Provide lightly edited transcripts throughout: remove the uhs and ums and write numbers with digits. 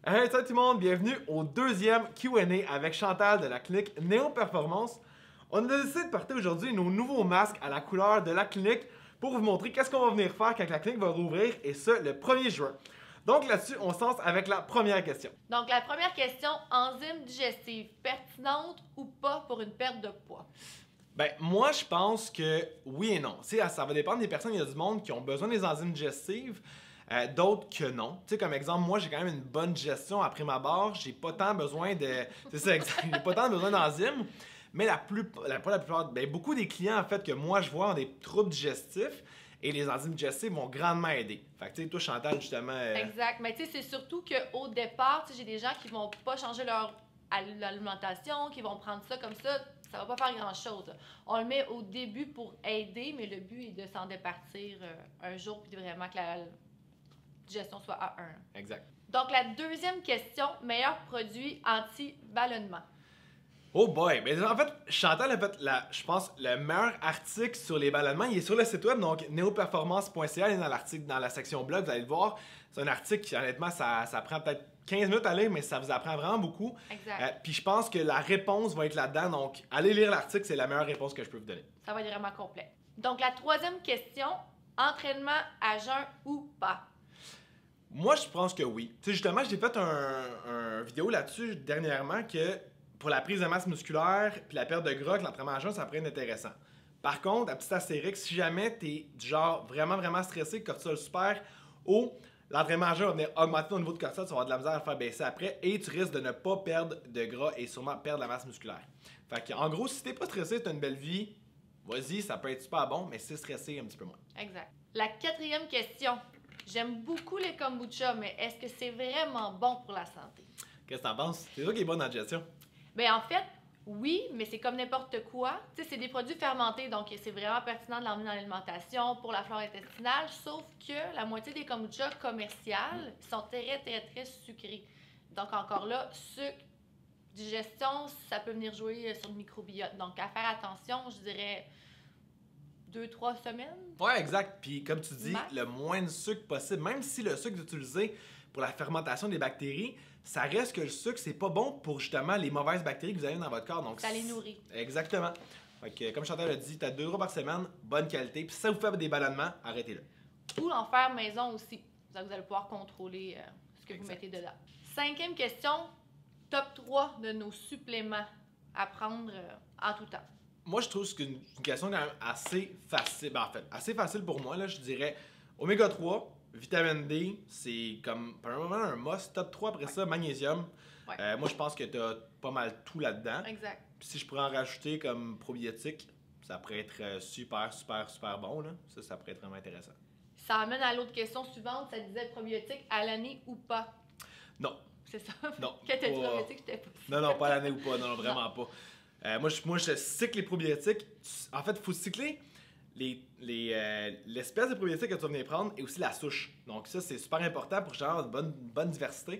Hey, salut tout le monde, bienvenue au deuxième Q&A avec Chantal de la clinique Néo Performance. On a décidé de porter aujourd'hui nos nouveaux masques à la couleur de la clinique pour vous montrer qu'est-ce qu'on va venir faire quand la clinique va rouvrir, et ça le 1er juin. Donc là-dessus, on se lance avec la première question. Donc, la première question, enzymes digestives, pertinentes ou pas pour une perte de poids? Ben, moi, je pense que oui et non. Tu sais, ça va dépendre des personnes. Il y a du monde qui ont besoin des enzymes digestives, d'autres que non. Tu sais, comme exemple, moi, j'ai quand même une bonne digestion après ma barre. J'ai pas tant besoin de. C'est ça, exact. J'ai pas tant besoin d'enzymes. Mais beaucoup des clients, en fait, que moi, je vois ont des troubles digestifs et les enzymes digestives vont grandement aider. Fait que, tu sais, toi, Chantal, justement. Exact. Mais tu sais, c'est surtout qu'au départ, tu sais, j'ai des gens qui vont pas changer leur alimentation, qui vont prendre ça comme ça va pas faire grand-chose. On le met au début pour aider, mais le but est de s'en départir un jour puis vraiment que la digestion soit à 1. Exact. Donc, la deuxième question, meilleur produit anti-ballonnement. Oh boy! Mais en fait, Chantal a fait, je pense, le meilleur article sur les ballonnements. Il est sur le site web, donc neoperformance.ca. Il est dans l'article, dans la section blog, vous allez le voir. C'est un article qui, honnêtement, ça prend peut-être 15 minutes à lire, mais ça vous apprend vraiment beaucoup. Exact. Puis je pense que la réponse va être là-dedans. Donc, allez lire l'article, c'est la meilleure réponse que je peux vous donner. Ça va être vraiment complet. Donc, la troisième question, entraînement à jeun ou pas? Moi, je pense que oui. Tu sais, justement, j'ai fait un vidéo là-dessus dernièrement que pour la prise de masse musculaire puis la perte de gras, que l'entraînement à jeun, ça pourrait être intéressant. Par contre, à petit astérix, si jamais tu es du genre vraiment stressé, cortisol super haut, l'entraînement à jeun va venir augmenter ton niveau de cortisol, tu vas avoir de la misère à le faire baisser après et tu risques de ne pas perdre de gras et sûrement perdre la masse musculaire. Fait que, en gros, si t'es pas stressé, tu as une belle vie, vas-y, ça peut être super bon, mais si t'es stressé, un petit peu moins. Exact. La quatrième question. J'aime beaucoup les kombucha, mais est-ce que c'est vraiment bon pour la santé? Qu'est-ce que t'en penses? C'est toi qui es bon dans la digestion. Bien, en fait, oui, mais c'est comme n'importe quoi. Tu sais, c'est des produits fermentés, donc c'est vraiment pertinent de l'emmener dans l'alimentation pour la flore intestinale, sauf que la moitié des kombucha commerciales sont très sucrés. Donc, encore là, sucre, digestion, ça peut venir jouer sur le microbiote. Donc, à faire attention, je dirais 2-3 semaines. Ouais, exact. Puis comme tu dis, Max. le moins de sucre possible. Même si le sucre est utilisé pour la fermentation des bactéries, ça reste que le sucre, c'est pas bon pour justement les mauvaises bactéries que vous avez dans votre corps. Donc, Ça les nourrit. Exactement. Fait que, comme Chantal a dit, t'as 2 repas par semaine, bonne qualité. Puis si ça vous fait des ballonnements, arrêtez-le. Ou en faire maison aussi. Vous allez pouvoir contrôler ce que vous mettez dedans. Cinquième question, top 3 de nos suppléments à prendre en tout temps. Moi, je trouve que c'est une question quand même assez facile. Ben, en fait, assez facile pour moi, là, je dirais oméga 3, vitamine D, c'est comme probablement un must. Top 3 après ça, magnésium. Ouais. Moi, je pense que tu as pas mal tout là-dedans. Exact. Puis si je pourrais en rajouter comme probiotique, ça pourrait être super bon. Là. Ça pourrait être vraiment intéressant. Ça amène à l'autre question suivante. Ça disait probiotique à l'année ou pas? Non. C'est ça? Non. Quand t'as dit probiotique, j'étais pas. Non, pas à l'année ou pas. Non, vraiment pas. Moi, je cycle les probiotiques. En fait, il faut cycler l'espèce de probiotiques que tu vas venir prendre et aussi la souche. Donc ça, c'est super important pour avoir une bonne diversité.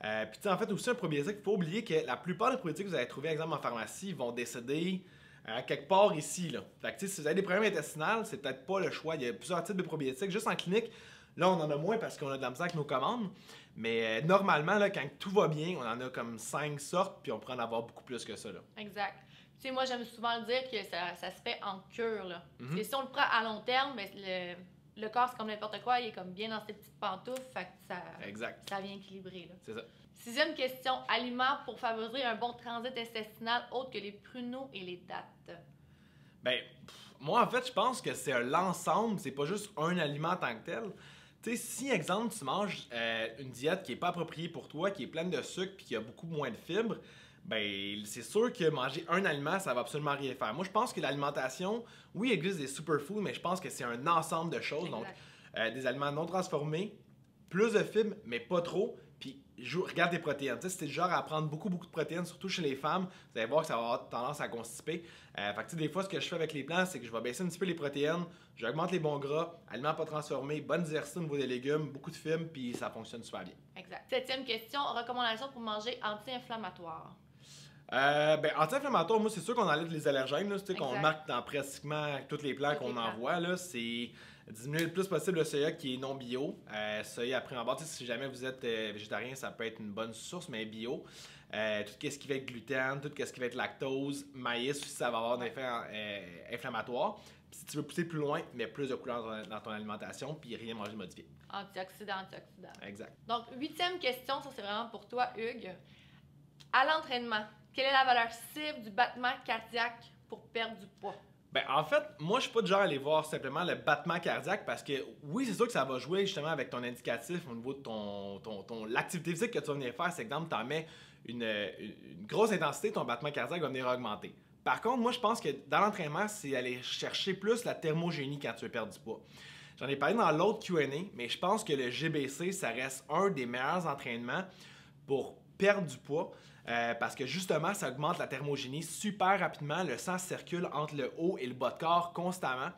Puis tu sais, en fait, aussi un probiotique, il faut oublier que la plupart des probiotiques que vous allez trouver, par exemple, en pharmacie, vont décéder quelque part ici. Là. Fait que tu sais, si vous avez des problèmes intestinaux, c'est peut-être pas le choix. Il y a plusieurs types de probiotiques. Juste en clinique, là, on en a moins parce qu'on a de la misère avec nos commandes. Mais normalement, là, quand tout va bien, on en a comme 5 sortes, puis on pourrait en avoir beaucoup plus que ça. Là. Exact. Tu sais, moi, j'aime souvent le dire que ça se fait en cure. Là. Parce que si on le prend à long terme, ben, le corps, c'est comme n'importe quoi, il est comme bien dans ses petites pantoufles. Fait que ça vient équilibrer. Là. C'est ça. Sixième question, aliments pour favoriser un bon transit intestinal autre que les pruneaux et les dattes. Ben, moi, en fait, je pense que c'est l'ensemble, c'est pas juste un aliment en tant que tel. Tu sais, si, exemple, tu manges une diète qui est pas appropriée pour toi, qui est pleine de sucre puis qui a beaucoup moins de fibres, ben, c'est sûr que manger un aliment, ça va absolument rien faire. Moi, je pense que l'alimentation, oui, il existe des superfoods, mais je pense que c'est un ensemble de choses. Exact. Donc, des aliments non transformés, plus de fibres, mais pas trop. Puis, regarde tes protéines. Tu sais, si t'es du genre à prendre beaucoup de protéines, surtout chez les femmes, vous allez voir que ça va avoir tendance à constiper. Fait que, tu sais, des fois, ce que je fais avec les plants, c'est que je vais baisser un petit peu les protéines, j'augmente les bons gras, aliments pas transformés, bonne diversité au niveau des légumes, beaucoup de fibres, puis ça fonctionne super bien. Exact. Septième question, recommandation pour manger anti-inflammatoire. Ben, anti-inflammatoire, moi, c'est sûr qu'on enlève les allergènes, là, qu'on Exact. marque dans pratiquement tous les plans Tous les qu'on plans. envoie. Là, c'est diminuer le plus possible le soya qui est non bio. Soya après en bord, si jamais vous êtes végétarien, ça peut être une bonne source, mais bio. Tout ce qui va être gluten, tout ce qui va être lactose, maïs, ça va avoir un effet inflammatoire. Puis si tu veux pousser plus loin, mets plus de couleurs dans ton alimentation, puis rien manger modifié. Antioxydant. Exact. Donc, 8e question, ça c'est vraiment pour toi, Hugues. À l'entraînement, quelle est la valeur cible du battement cardiaque pour perdre du poids? Ben, en fait, moi, je suis pas du genre à aller voir simplement le battement cardiaque parce que, oui, c'est sûr que ça va jouer justement avec ton indicatif au niveau de l'activité physique que tu vas venir faire. C'est exemple, tu en mets une grosse intensité, ton battement cardiaque va venir augmenter. Par contre, moi, je pense que dans l'entraînement, c'est aller chercher plus la thermogénie quand tu veux perdre du poids. J'en ai parlé dans l'autre Q&A, mais je pense que le GBC, ça reste un des meilleurs entraînements pour perdre du poids. Parce que justement, ça augmente la thermogénie super rapidement. Le sang circule entre le haut et le bas de corps constamment.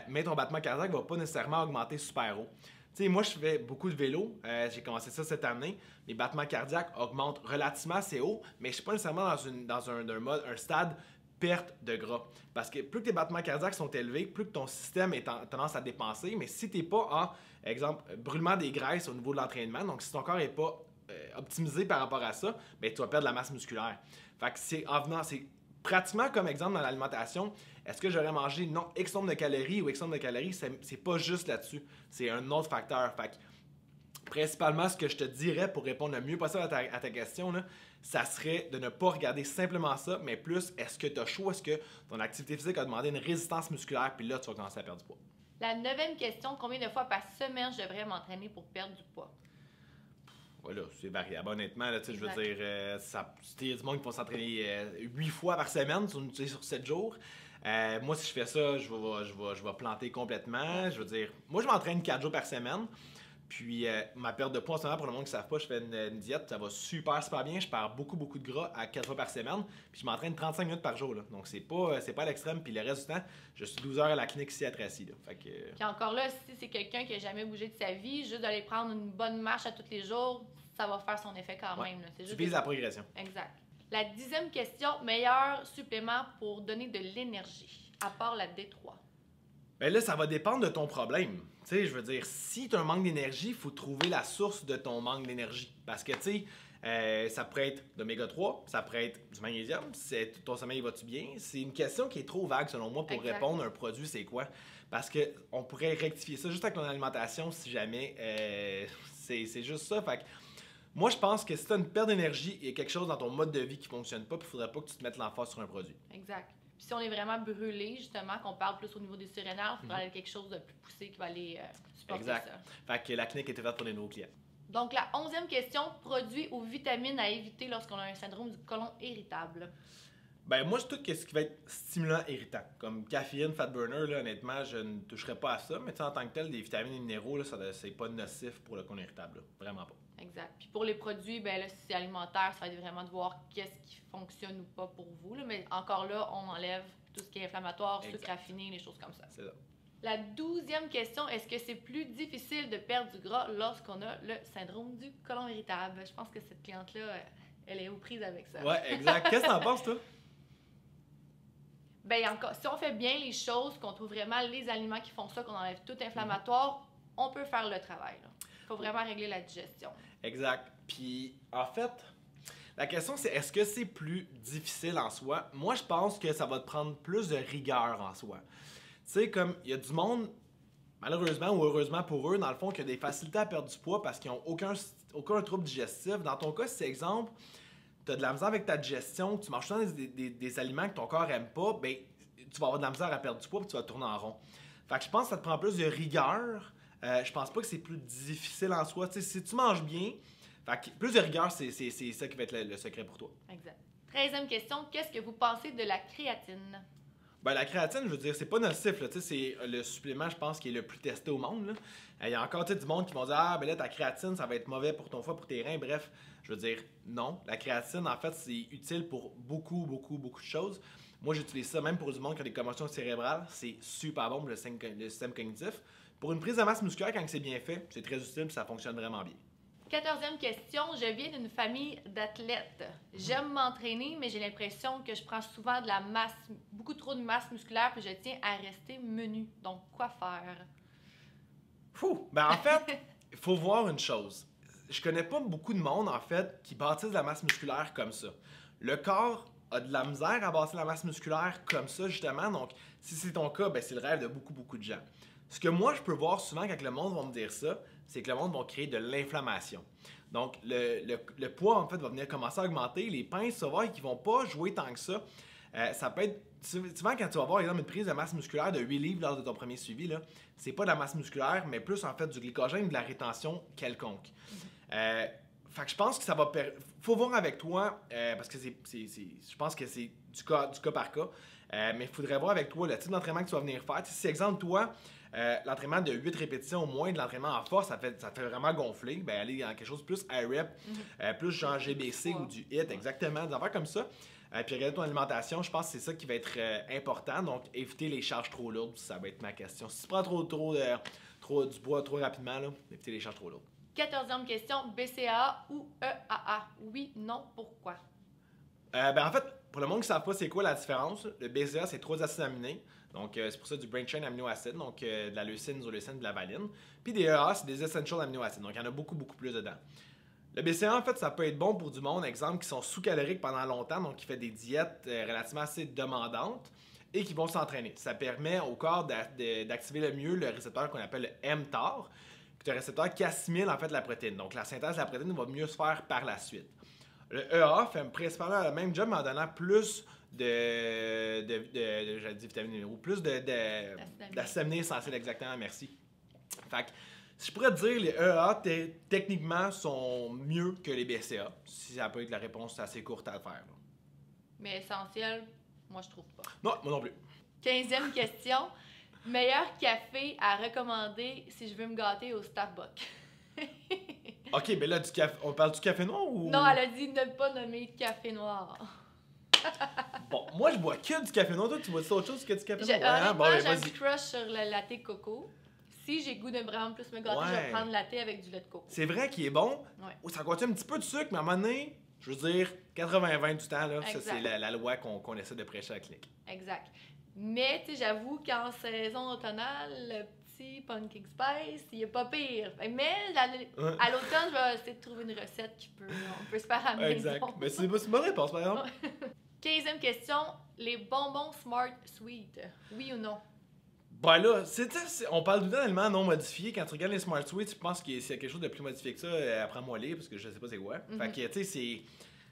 Mais ton battement cardiaque ne va pas nécessairement augmenter super haut. Tu sais, moi, je fais beaucoup de vélo. J'ai commencé ça cette année. Mes battements cardiaques augmentent relativement assez haut, mais je ne suis pas nécessairement dans un stade perte de gras. Parce que plus que tes battements cardiaques sont élevés, plus que ton système est tendance à dépenser. Mais si tu n'es pas en, exemple, brûlement des graisses au niveau de l'entraînement, donc si ton corps n'est pas optimisé par rapport à ça, ben, tu vas perdre de la masse musculaire. Fait que c'est pratiquement comme exemple dans l'alimentation. Est-ce que j'aurais mangé non X nombre de calories ou X nombre de calories? C'est pas juste là-dessus. C'est un autre facteur. Fait que, principalement, ce que je te dirais pour répondre le mieux possible à ta question, là, ça serait de ne pas regarder simplement ça, mais plus est-ce que tu as chaud, est-ce que ton activité physique a demandé une résistance musculaire, puis là, tu vas commencer à perdre du poids. La 9e question, combien de fois par semaine je devrais m'entraîner pour perdre du poids? Voilà, c'est variable. Honnêtement, là, je veux Exact. dire, il y a du monde qui vont s'entraîner 8 fois par semaine sur 7 jours. Moi, si je fais ça, je vais planter complètement. Je veux dire, moi, je m'entraîne 4 jours par semaine. Puis, ma perte de poids en ce moment, pour le monde qui ne savent pas, je fais une diète, ça va super bien. Je perds beaucoup de gras à 4 fois par semaine. Puis, je m'entraîne 35 minutes par jour. Là. Donc, c'est pas à l'extrême. Puis, le reste du temps, je suis 12 heures à la clinique ici à Tracy. Là. Fait que, Puis encore là, si c'est quelqu'un qui n'a jamais bougé de sa vie, juste d'aller prendre une bonne marche à tous les jours, ça va faire son effet quand ouais, même. Là. C'est tu juste vises la progression. Exact. La 10e question, meilleur supplément pour donner de l'énergie, à part la D3. Ben là, ça va dépendre de ton problème. Tu sais, je veux dire, si tu as un manque d'énergie, il faut trouver la source de ton manque d'énergie. Parce que, tu sais, ça pourrait être d'oméga 3, ça pourrait être du magnésium, ton sommeil va-tu bien? C'est une question qui est trop vague, selon moi, pour exact. répondre à un produit, c'est quoi? Parce qu'on pourrait rectifier ça juste avec ton alimentation si jamais c'est juste ça. Fait que, moi, je pense que si tu as une perte d'énergie et quelque chose dans ton mode de vie qui ne fonctionne pas, il ne faudrait pas que tu te mettes l'emphase sur un produit. Exact. Puis si on est vraiment brûlé, justement, qu'on parle plus au niveau des surrénales, il faudrait aller quelque chose de plus poussé qui va aller supporter Exact. ça. Fait que la clinique est ouverte pour les nouveaux clients. Donc, la 11e question, produits ou vitamines à éviter lorsqu'on a un syndrome du côlon irritable. Ben moi, c'est tout ce qui va être stimulant irritant. Comme caféine, fat burner, là, honnêtement, je ne toucherai pas à ça. Mais en tant que tel, des vitamines et minéraux, là, c'est pas nocif pour le côlon irritable. Là. Vraiment pas. Exact. Puis pour les produits, ben là, si c'est alimentaire, ça va être vraiment de voir qu'est-ce qui fonctionne ou pas pour vous. Là. Mais encore là, on enlève tout ce qui est inflammatoire, sucre raffiné, les choses comme ça. C'est ça. La 12e question, est-ce que c'est plus difficile de perdre du gras lorsqu'on a le syndrome du côlon irritable? Je pense que cette cliente-là, elle est aux prises avec ça. Ouais, exact. Qu'est-ce que t'en penses, toi? Ben encore, si on fait bien les choses, qu'on trouve vraiment les aliments qui font ça, qu'on enlève tout inflammatoire, on peut faire le travail. Il faut vraiment régler la digestion. Exact. Puis, en fait, la question, c'est est-ce que c'est plus difficile en soi? Moi, je pense que ça va te prendre plus de rigueur en soi. Tu sais, comme il y a du monde, malheureusement ou heureusement pour eux, dans le fond, qui a des facilités à perdre du poids parce qu'ils n'ont aucun trouble digestif. Dans ton cas, si c'est exemple, tu as de la misère avec ta digestion, tu manges souvent des aliments que ton corps n'aime pas, ben, tu vas avoir de la misère à perdre du poids et tu vas tourner en rond. Fait que je pense que ça te prend plus de rigueur. Je pense pas que c'est plus difficile en soi. T'sais, si tu manges bien, fait que plus de rigueur, c'est ça qui va être le secret pour toi. Exact. 13e question, qu'est-ce que vous pensez de la créatine? Ben, la créatine, je veux dire, c'est pas nocif. Là. C'est le supplément, je pense, qui est le plus testé au monde. Il y a encore du monde qui vont dire ah, ben là, ta créatine, ça va être mauvais pour ton foie, pour tes reins. Bref, je veux dire, non. La créatine, en fait, c'est utile pour beaucoup de choses. Moi, j'utilise ça même pour du monde qui a des commotions cérébrales. C'est super bon pour le système cognitif. Pour une prise de masse musculaire, quand c'est bien fait, c'est très utile et ça fonctionne vraiment bien. 14e question, je viens d'une famille d'athlètes. J'aime m'entraîner, mais j'ai l'impression que je prends souvent de la masse, beaucoup trop de masse musculaire, puis je tiens à rester menu. Donc, quoi faire? Fou! Ben en fait, il faut voir une chose. Je connais pas beaucoup de monde, en fait, qui bâtissent de la masse musculaire comme ça. Le corps a de la misère à bâtir de la masse musculaire comme ça, justement. Donc, si c'est ton cas, ben c'est le rêve de beaucoup, beaucoup de gens. Ce que moi, je peux voir souvent quand le monde va me dire ça, c'est que le monde va créer de l'inflammation. Donc, le poids, en fait, va venir commencer à augmenter. Les pinces, ça va, qui vont pas jouer tant que ça. Ça peut être... Souvent, quand tu vas avoir, exemple, une prise de masse musculaire de 8 livres lors de ton premier suivi, là, c'est pas de la masse musculaire, mais plus, en fait, du glycogène ou de la rétention quelconque. Fait que je pense que ça va... Faut voir avec toi, parce que je pense que c'est du cas par cas, mais il faudrait voir avec toi le type d'entraînement que tu vas venir faire. Si, exemple, toi, l'entraînement de 8 répétitions au moins, de l'entraînement en force, ça te fait vraiment gonfler, ben aller dans quelque chose de plus high rep, plus genre GBC ou du HIIT, exactement, des affaires comme ça. Puis regarder ton alimentation, je pense que c'est ça qui va être important. Donc, éviter les charges trop lourdes, ça va être ma question. Si tu prends trop du bois trop rapidement, là, éviter les charges trop lourdes. 14e question, BCAA ou EAA? Oui, non, pourquoi? Ben en fait, pour le monde qui ne savent pas c'est quoi la différence, le BCAA, c'est 3 acides aminés. Donc, c'est pour ça du brain chain amino acide, donc de la leucine, isoleucine, de la valine. Puis des EAA, c'est des essential amino acids, donc il y en a beaucoup, beaucoup plus dedans. Le BCAA, en fait, ça peut être bon pour du monde, exemple, qui sont sous-caloriques pendant longtemps, donc qui fait des diètes relativement assez demandantes et qui vont s'entraîner. Ça permet au corps d'activer le mieux le récepteur qu'on appelle le mTOR, qui est un récepteur qui assimile en fait la protéine. Donc, la synthèse de la protéine va mieux se faire par la suite. Le EAA fait principalement le même job, mais en donnant plus j'allais dire vitamine ou plus d'acides aminés essentiels, exactement, merci. Fait que, si je pourrais te dire, les EAA, techniquement, sont mieux que les BCAA. Si ça peut être la réponse assez courte à le faire. Là. Mais essentiel, moi, je trouve pas. Non, moi non plus. 15e question. Meilleur café à recommander si je veux me gâter au Starbucks? OK, ben là, on parle du café noir ou... Non, elle a dit ne pas nommer café noir. Bon, moi, je bois que du café noir. Toi, tu bois autre chose que du café noir? Honnêtement, ben, j'ai un petit crush sur le latte coco. Si j'ai goût de vraiment plus me gâter, je vais prendre latte avec du lait de coco. C'est vrai qu'il est bon. Ouais. Ça contient un petit peu de sucre, mais à un moment donné, je veux dire, 80-20 du temps, là, ça, c'est la loi qu'on essaie de prêcher à la clinique. Exact. Mais, tu sais, j'avoue qu'en saison automnale, le petit pumpkin spice, il est pas pire. Mais à l'automne, je vais essayer de trouver une recette on peut se faire à la maison. Exact. Mais c'est une bonne réponse, par exemple. 15e question, les bonbons Smart Sweet, oui ou non? Ben là, on parle tout d'aliments non modifiés. Quand tu regardes les Smart Sweets, je pense qu'il y a quelque chose de plus modifié que ça. Apprends-moi à lire, parce que je sais pas c'est quoi. Fait que, tu sais,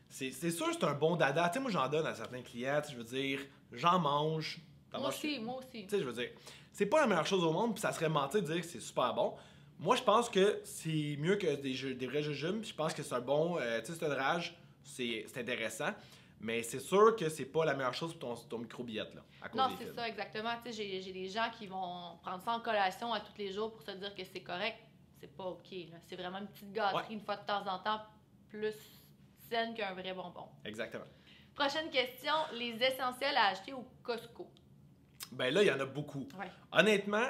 c'est sûr que c'est un bon dada. Tu sais, moi, j'en donne à certains clients. Je veux dire, j'en mange. Moi aussi. Tu sais, je veux dire, c'est pas la meilleure chose au monde, puis ça serait mentir de dire que c'est super bon. Moi, je pense que c'est mieux que des vrais jujubes. Je pense que c'est un bon... tu sais, c'est une rage, c'est intéressant. Mais c'est sûr que c'est pas la meilleure chose pour ton microbiote, là, à cause non, des c'est fibres. ça, exactement. Tu sais, j'ai des gens qui vont prendre ça en collation à tous les jours pour se dire que c'est correct. C'est pas OK, là. C'est vraiment une petite gâterie une fois de temps en temps, plus saine qu'un vrai bonbon. Exactement. Prochaine question, les essentiels à acheter au Costco. Ben là, il y en a beaucoup. Ouais. Honnêtement,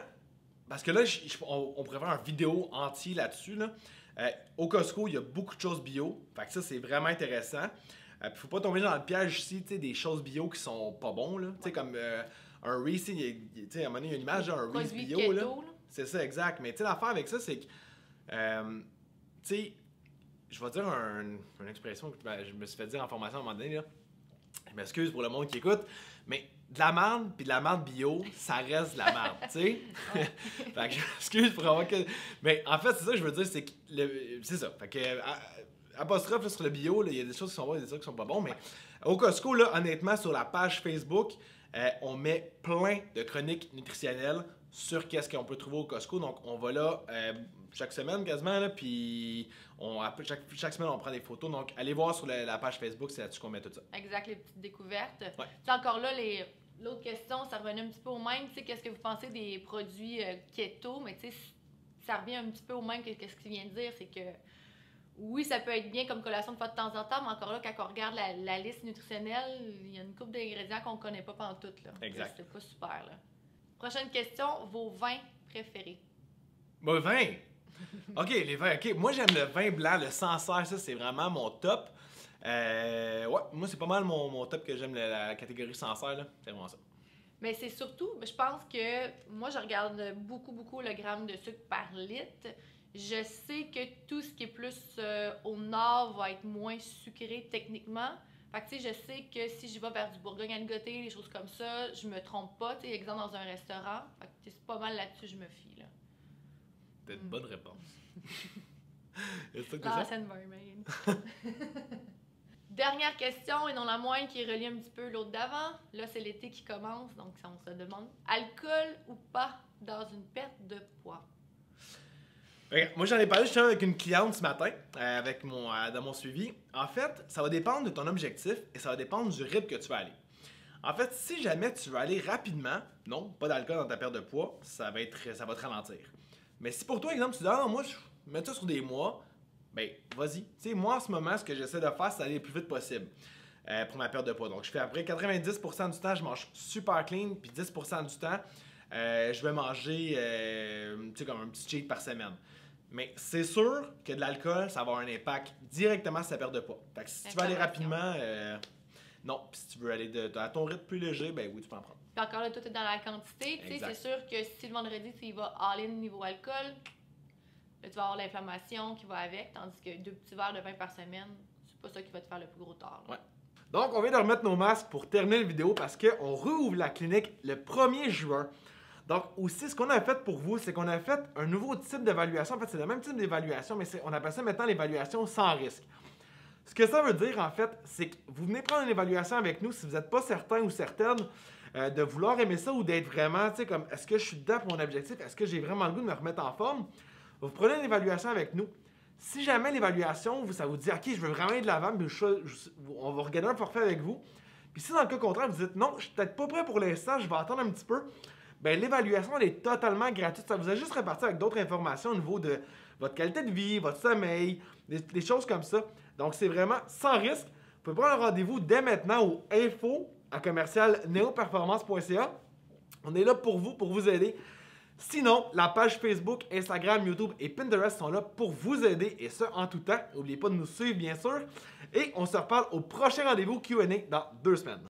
parce que là, on pourrait faire une vidéo entière là-dessus. Là. Au Costco, il y a beaucoup de choses bio. Fait que ça, c'est vraiment intéressant. Puis faut pas tomber dans le piège ici, tu sais, des choses bio qui sont pas bons, là. Tu sais, comme un Reese, tu sais, à un moment donné, il y a une image d'un Reese bio, keto, là. là. C'est ça, exact. Mais tu sais, l'affaire avec ça, c'est que, tu sais, je vais dire une expression que je me suis fait dire en formation à un moment donné, là. Je m'excuse pour le monde qui écoute, mais de la merde puis de la merde bio, ça reste de la merde, tu sais. Fait que je m'excuse pour avoir que... Mais en fait, c'est ça que je veux dire, c'est que... C'est ça. Fait que... apostrophe là, sur le bio, il y a des choses qui sont bonnes et des choses qui sont pas bonnes, mais au Costco, là, honnêtement, sur la page Facebook, on met plein de chroniques nutritionnelles sur qu'est-ce qu'on peut trouver au Costco. Donc, on va là chaque semaine quasiment, là, puis chaque semaine, on prend des photos. Donc, allez voir sur la page Facebook, c'est là-dessus qu'on met tout ça. Exact, les petites découvertes. Ouais. C'est encore là, l'autre question, ça revenait un petit peu au même. Tu sais, qu'est-ce que vous pensez des produits keto? Mais tu sais, ça revient un petit peu au même que ce qu'il vient de dire, c'est que oui, ça peut être bien comme collation de fois de temps en temps, mais encore là, quand on regarde la liste nutritionnelle, il y a une couple d'ingrédients qu'on connaît pas pantoute, là. Exact. C'est pas super, là. Prochaine question, vos vins préférés? Bon, vin! OK, les vins, OK. Moi, j'aime le vin blanc, le Sancerre, ça, c'est vraiment mon top. Ouais, moi, c'est pas mal mon top que j'aime, la catégorie Sancerre, là. C'est vraiment ça. Mais c'est surtout, je pense que moi, je regarde beaucoup le gramme de sucre par litre. Je sais que tout ce qui est plus au nord va être moins sucré techniquement. Fait que, tu sais, je sais que si je vais vers du Bourgogne à Côté, des choses comme ça, je me trompe pas. Tu sais, exemple dans un restaurant. Fait que c'est pas mal là-dessus que je me fie, là. T'as une bonne réponse. C'est ça que Ah, t'as c'est mermaid. Dernière question, et non la moindre, qui relie un petit peu l'autre d'avant. Là, c'est l'été qui commence, donc on se demande, alcool ou pas dans une perte de poids? Moi, j'en ai parlé justement avec une cliente ce matin, dans mon suivi. En fait, ça va dépendre de ton objectif et ça va dépendre du rythme que tu vas aller. En fait, si jamais tu veux aller rapidement, non, pas d'alcool dans ta perte de poids, ça va te ralentir. Mais si pour toi, exemple, tu dis, ah non, moi, je mets ça sur des mois, ben, vas-y. Tu sais, moi, en ce moment, ce que j'essaie de faire, c'est d'aller le plus vite possible pour ma perte de poids. Donc, je fais après 90% du temps, je mange super clean, puis 10% du temps, je vais manger, tu sais, comme un petit cheat par semaine. Mais c'est sûr que de l'alcool, ça va avoir un impact directement sur ta perte de poids. Fait que si tu veux aller rapidement, non. Puis si tu veux aller à ton rythme plus léger, ben oui, tu peux en prendre. Puis encore là, tout est dans la quantité. Tu sais, c'est sûr que si le vendredi, tu y vas all-in niveau alcool, là, tu vas avoir l'inflammation qui va avec, tandis que 2 petits verres de vin par semaine, c'est pas ça qui va te faire le plus gros tort. Ouais. Donc, on vient de remettre nos masques pour terminer la vidéo parce qu'on rouvre la clinique le 1er juin. Donc, aussi, ce qu'on a fait pour vous, c'est qu'on a fait un nouveau type d'évaluation. En fait, c'est le même type d'évaluation, mais on appelle ça maintenant l'évaluation sans risque. Ce que ça veut dire, en fait, c'est que vous venez prendre une évaluation avec nous si vous n'êtes pas certain ou certaine de vouloir aimer ça ou d'être vraiment, tu sais, comme, est-ce que je suis dedans pour mon objectif? Est-ce que j'ai vraiment le goût de me remettre en forme? Vous prenez une évaluation avec nous. Si jamais l'évaluation, ça vous dit, OK, je veux vraiment aller de l'avant, mais on va regarder un forfait avec vous. Puis si dans le cas contraire, vous dites, non, je suis peut-être pas prêt pour l'instant, je vais attendre un petit peu, bien, l'évaluation, elle est totalement gratuite. Ça vous a juste réparti avec d'autres informations au niveau de votre qualité de vie, votre sommeil, des choses comme ça. Donc, c'est vraiment sans risque. Vous pouvez prendre un rendez-vous dès maintenant au info@neoperformance.ca. On est là pour vous aider. Sinon, la page Facebook, Instagram, YouTube et Pinterest sont là pour vous aider et ça en tout temps. N'oubliez pas de nous suivre, bien sûr. Et on se reparle au prochain rendez-vous Q&A dans 2 semaines.